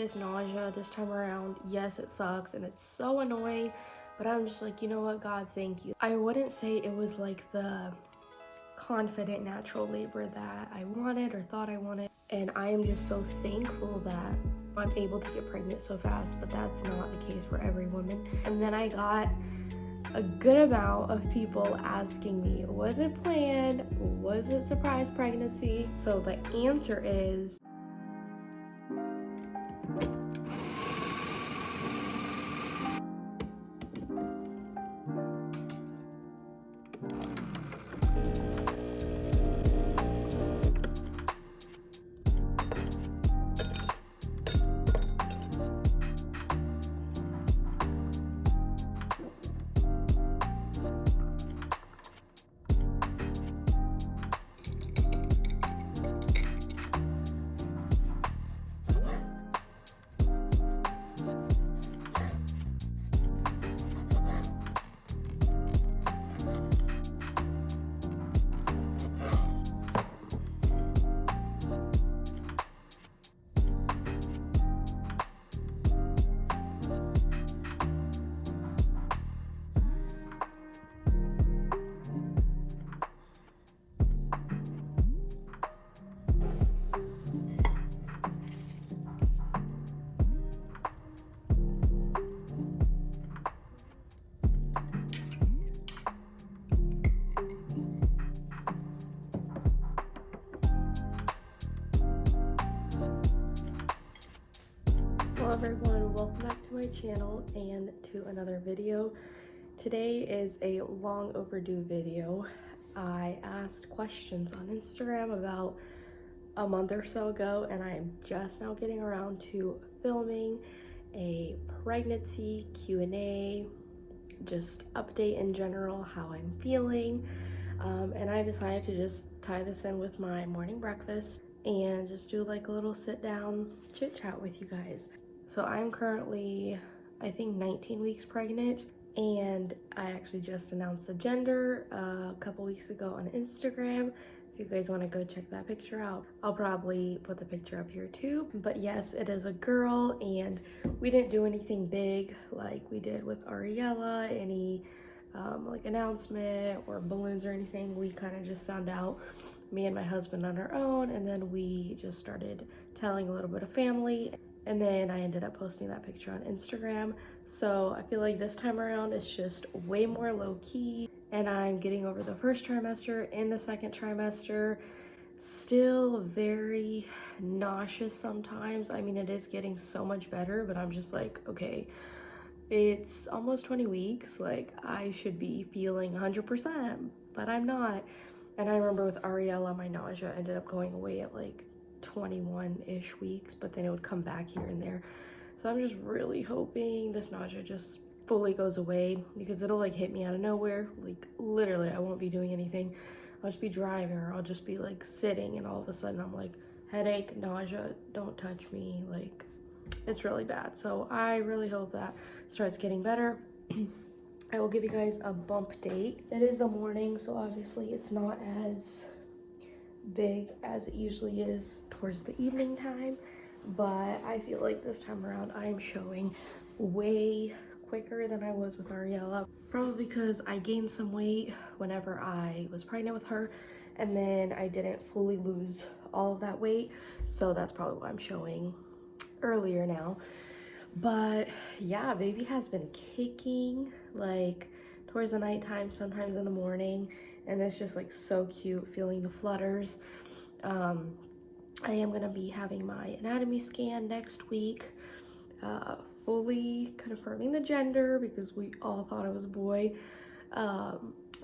this nausea this time around. Yes, it sucks and it's so annoying, but I'm just like, you know what, God, thank you. I wouldn't say it was like the confident natural labor that I wanted or thought I wanted, and I am just so thankful that I'm able to get pregnant so fast, but that's not the case for every woman. And then I got a good amount of people asking me, was it planned? Was it surprise pregnancy? So the answer is Hello everyone, welcome back to my channel and to another video. Today is a long overdue video. I asked questions on Instagram about a month or so ago, and I am just now getting around to filming a pregnancy Q&A, just update in general, how I'm feeling. And I decided to just tie this in with my morning breakfast and just do like a little sit down chit chat with you guys. So I'm currently, I think, 19 weeks pregnant, and I actually just announced the gender a couple weeks ago on Instagram. If you guys want to go check that picture out, I'll probably put the picture up here too. But yes, it is a girl, and we didn't do anything big like we did with Ariella, any like announcement or balloons or anything. We kind of just found out, me and my husband on our own, and then we just started telling a little bit of family. And then I ended up posting that picture on Instagram. So I feel like this time around it's just way more low-key, and I'm getting over the first trimester. In the second trimester, still very nauseous sometimes. I mean, it is getting so much better, but I'm just like, okay, it's almost 20 weeks. Like, I should be feeling 100%, but I'm not. And I remember with Ariella, my nausea ended up going away at like 21-ish weeks, but then it would come back here and there. So I'm just really hoping this nausea just fully goes away, because it'll like hit me out of nowhere. Like literally I won't be doing anything. I'll just be driving, or I'll just be like sitting, and all of a sudden I'm like, headache, nausea, don't touch me. Like, it's really bad. So I really hope that starts getting better. I will give you guys a bump date. It is the morning, so obviously it's not as big as it usually is towards the evening time, but I feel like this time around I'm showing way quicker than I was with Ariella, probably because I gained some weight whenever I was pregnant with her, and then I didn't fully lose all of that weight, so that's probably why I'm showing earlier now. But yeah, baby has been kicking like towards the nighttime, sometimes in the morning, and it's just like so cute feeling the flutters. I am gonna be having my anatomy scan next week, fully confirming the gender, because we all thought it was a boy.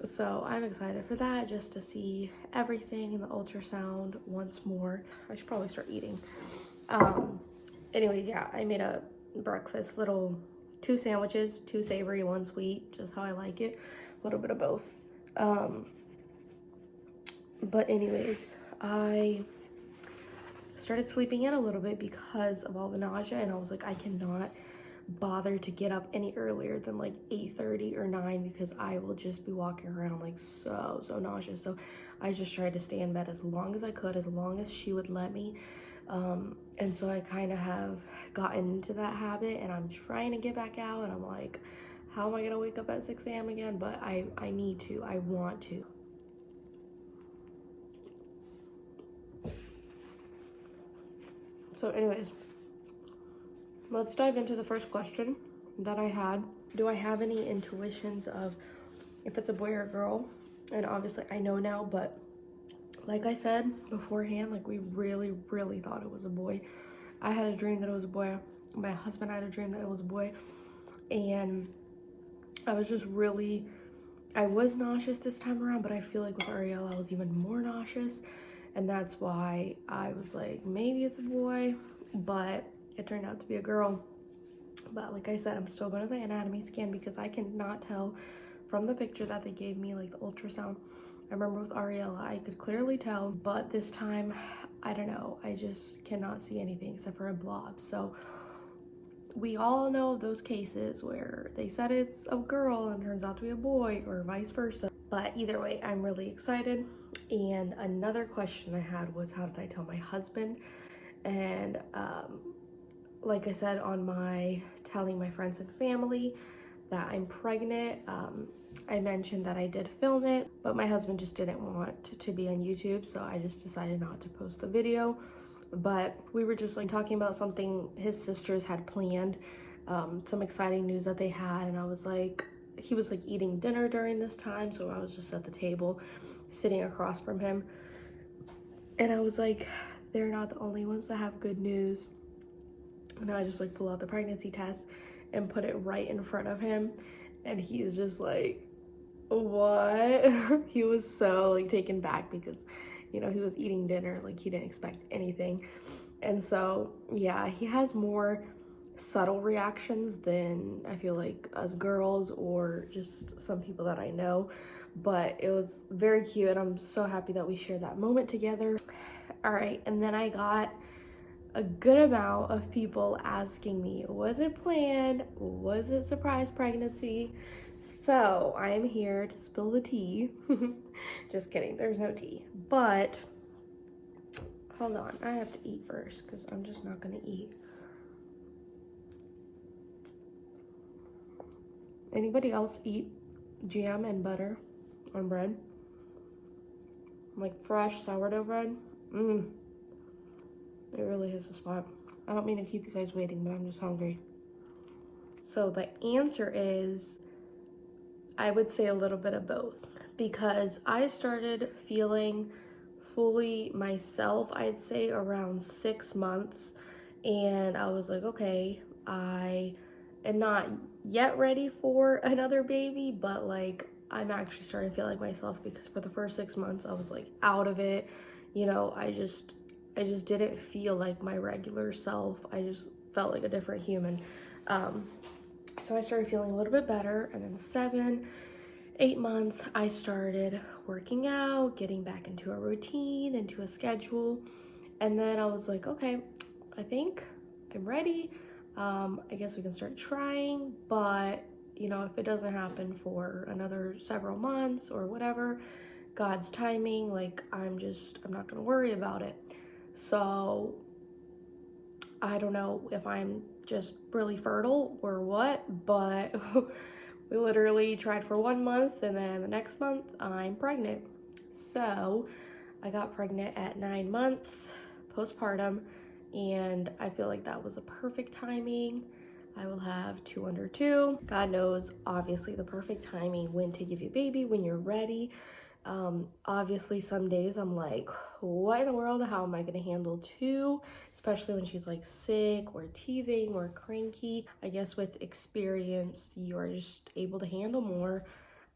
So I'm excited for that, just to see everything in the ultrasound once more. I should probably start eating. Anyways, yeah, I made a breakfast, little 2 sandwiches, 2 savory, 1 sweet, just how I like it, a little bit of both. But anyways, I started sleeping in a little bit because of all the nausea, and I was like, I cannot bother to get up any earlier than like 8:30 or 9, because I will just be walking around like so nauseous. So I just tried to stay in bed as long as I could, as long as she would let me. And so I kind of have gotten into that habit, and I'm trying to get back out, and I'm like, how am I gonna wake up at 6 a.m. again? But I need to, I want to. So anyways, let's dive into the first question that I had. Do I have any intuitions of if it's a boy or a girl? And obviously I know now, but like I said beforehand, like we really thought it was a boy. I had a dream that it was a boy. My husband had a dream that it was a boy. And I was just I was nauseous this time around, but I feel like with Ariel, I was even more nauseous. And that's why I was like, maybe it's a boy, but it turned out to be a girl. But like I said, I'm still going to the anatomy scan because I cannot tell from the picture that they gave me, like the ultrasound. I remember with Ariella, I could clearly tell, but this time, I don't know, I just cannot see anything except for a blob. So we all know of those cases where they said it's a girl and turns out to be a boy, or vice versa. But either way, I'm really excited. And another question I had was, how did I tell my husband? And like I said, on my telling my friends and family that I'm pregnant, I mentioned that I did film it, but my husband just didn't want to be on YouTube, so I just decided not to post the video. But we were just like talking about something his sisters had planned, some exciting news that they had, and I was like, he was like eating dinner during this time, so I was just at the table sitting across from him, and I was like, they're not the only ones that have good news. And I just like pull out the pregnancy test and put it right in front of him, and he's just like, what? He was so like taken back because, you know, he was eating dinner, like he didn't expect anything. And so yeah, he has more subtle reactions than I feel like us girls or just some people that I know. But it was very cute, and I'm so happy that we shared that moment together. All right, and then I got a good amount of people asking me, was it planned? Was it surprise pregnancy? So I'm here to spill the tea. Just kidding, there's no tea. But hold on, I have to eat first because I'm just not gonna eat. Anybody else eat jam and butter on bread? Like fresh sourdough bread? It really hits the spot. I don't mean to keep you guys waiting, but I'm just hungry. So the answer is, I would say a little bit of both, because I started feeling fully myself, I'd say around 6 months, and I was like, okay, I am not yet ready for another baby, but like I'm actually starting to feel like myself, because for the first 6 months I was like out of it, you know, I just didn't feel like my regular self. I just felt like a different human. So I started feeling a little bit better, and then 7, 8 months, I started working out, getting back into a routine, into a schedule, and then I was like, okay, I think I'm ready. I guess we can start trying, but you know, if it doesn't happen for another several months or whatever, God's timing, like I'm not gonna worry about it. So I don't know if I'm just really fertile or what, but we literally tried for 1 month, and then the next month I'm pregnant. So I got pregnant at 9 months postpartum, and I feel like that was a perfect timing. I will have 2 under 2. God knows, obviously, the perfect timing when to give you a baby, when you're ready. Obviously some days I'm like, what in the world, how am I gonna handle 2, especially when she's like sick or teething or cranky. I guess with experience you are just able to handle more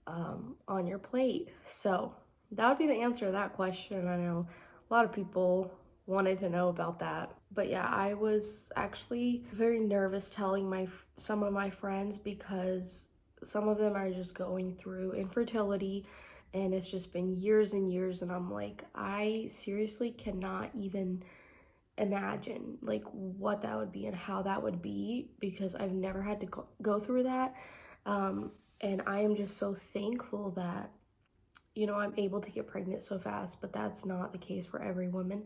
on your plate. So that would be the answer to that question. I know a lot of people wanted to know about that, but yeah, I was actually very nervous telling some of my friends, because some of them are just going through infertility, and it's just been years and years, and I'm like, I seriously cannot even imagine like what that would be and how that would be, because I've never had to go through that. And I am just so thankful that, you know, I'm able to get pregnant so fast, but that's not the case for every woman.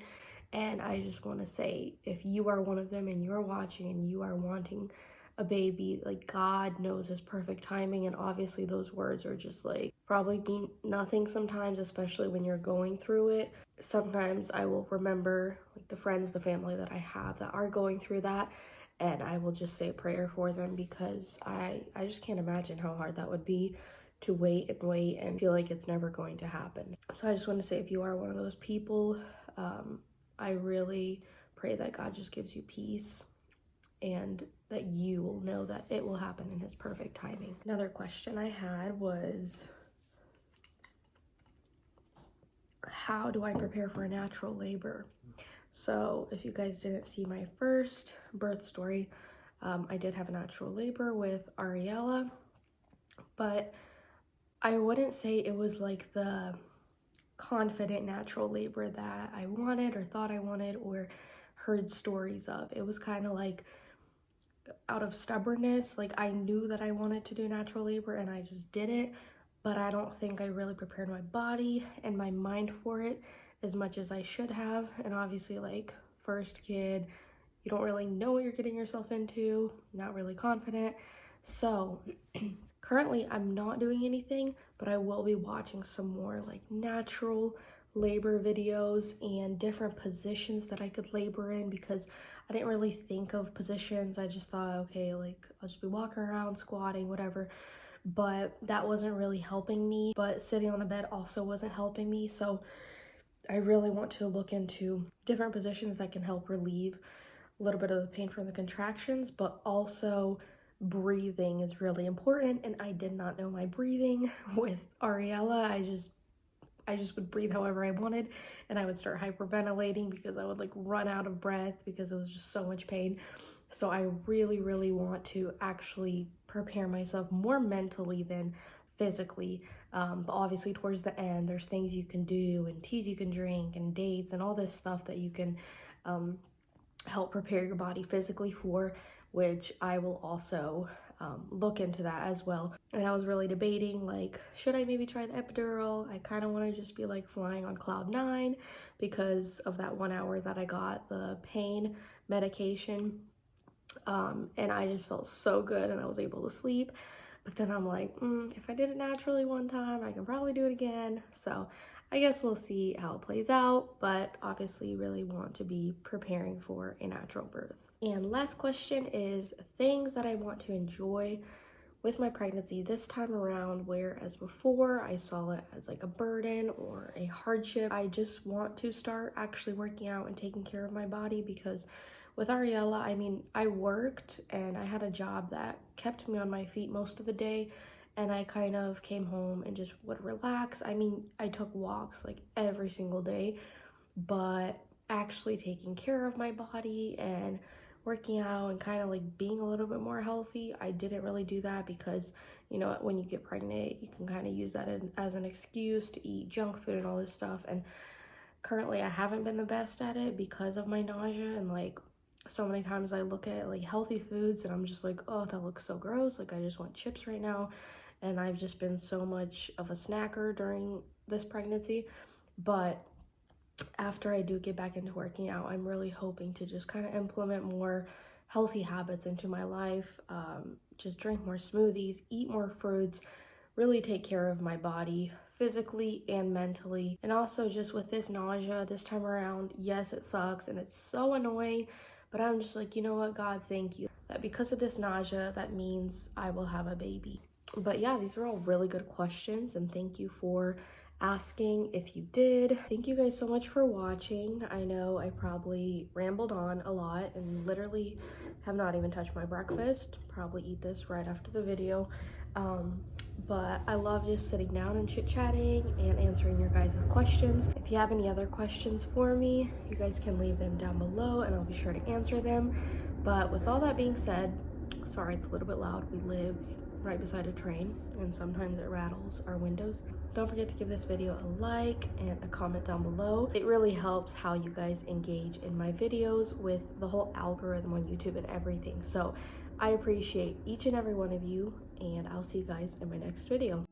And I just want to say, if you are one of them and you're watching and you are wanting a baby, like, God knows his perfect timing. And obviously those words are just like probably mean nothing sometimes, especially when you're going through it. Sometimes I will remember like the friends, the family that I have that are going through that, and I will just say a prayer for them, because I just can't imagine how hard that would be to wait and feel like it's never going to happen. So I just want to say, if you are one of those people, I really pray that God just gives you peace and that you will know that it will happen in his perfect timing. Another question I had was, how do I prepare for a natural labor? So if you guys didn't see my first birth story, I did have a natural labor with Ariella, but I wouldn't say it was like the confident natural labor that I wanted or thought I wanted or heard stories of. It was kind of like out of stubbornness. Like, I knew that I wanted to do natural labor and I just did it, but I don't think I really prepared my body and my mind for it as much as I should have. And obviously, like, first kid, you don't really know what you're getting yourself into, not really confident. So currently I'm not doing anything, but I will be watching some more like natural labor videos and different positions that I could labor in, because I didn't really think of positions. I just thought, okay, like, I'll just be walking around, squatting, whatever. But that wasn't really helping me. But sitting on the bed also wasn't helping me. So I really want to look into different positions that can help relieve a little bit of the pain from the contractions, but also breathing is really important. And I did not know my breathing with Ariella. I just would breathe however I wanted, and I would start hyperventilating because I would like run out of breath because it was just so much pain. So I really, really want to actually prepare myself more mentally than physically. But obviously towards the end, there's things you can do and teas you can drink and dates and all this stuff that you can help prepare your body physically for, which I will also look into that as well. And I was really debating, like, should I maybe try the epidural? I kind of want to just be like flying on cloud 9 because of that 1 hour that I got the pain medication. And I just felt so good and I was able to sleep. But then I'm like, if I did it naturally one time, I can probably do it again. So I guess we'll see how it plays out, but obviously really want to be preparing for a natural birth. And last question is things that I want to enjoy with my pregnancy this time around, whereas before I saw it as like a burden or a hardship. I just want to start actually working out and taking care of my body, because with Ariella, I mean, I worked and I had a job that kept me on my feet most of the day, and I kind of came home and just would relax. I mean, I took walks like every single day, but actually taking care of my body and working out and kind of like being a little bit more healthy, I didn't really do that because, you know, when you get pregnant, you can kind of use that as an excuse to eat junk food and all this stuff. And currently I haven't been the best at it because of my nausea, and like so many times I look at like healthy foods and I'm just like, oh, that looks so gross, like I just want chips right now. And I've just been so much of a snacker during this pregnancy. But after I do get back into working out, I'm really hoping to just kind of implement more healthy habits into my life, just drink more smoothies, eat more fruits, really take care of my body physically and mentally. And also just with this nausea this time around, yes, it sucks and it's so annoying, but I'm just like, you know what, God, thank you that because of this nausea, that means I will have a baby. But yeah, these are all really good questions, and thank you for asking if you did. Thank you guys so much for watching. I know I probably rambled on a lot and literally have not even touched my breakfast. Probably eat this right after the video. But I love just sitting down and chit-chatting and answering your guys' questions. If you have any other questions for me, you guys can leave them down below and I'll be sure to answer them. But with all that being said, sorry it's a little bit loud. We live right beside a train and sometimes it rattles our windows. Don't forget to give this video a like and a comment down below. It really helps how you guys engage in my videos with the whole algorithm on YouTube and everything. So I appreciate each and every one of you, and I'll see you guys in my next video.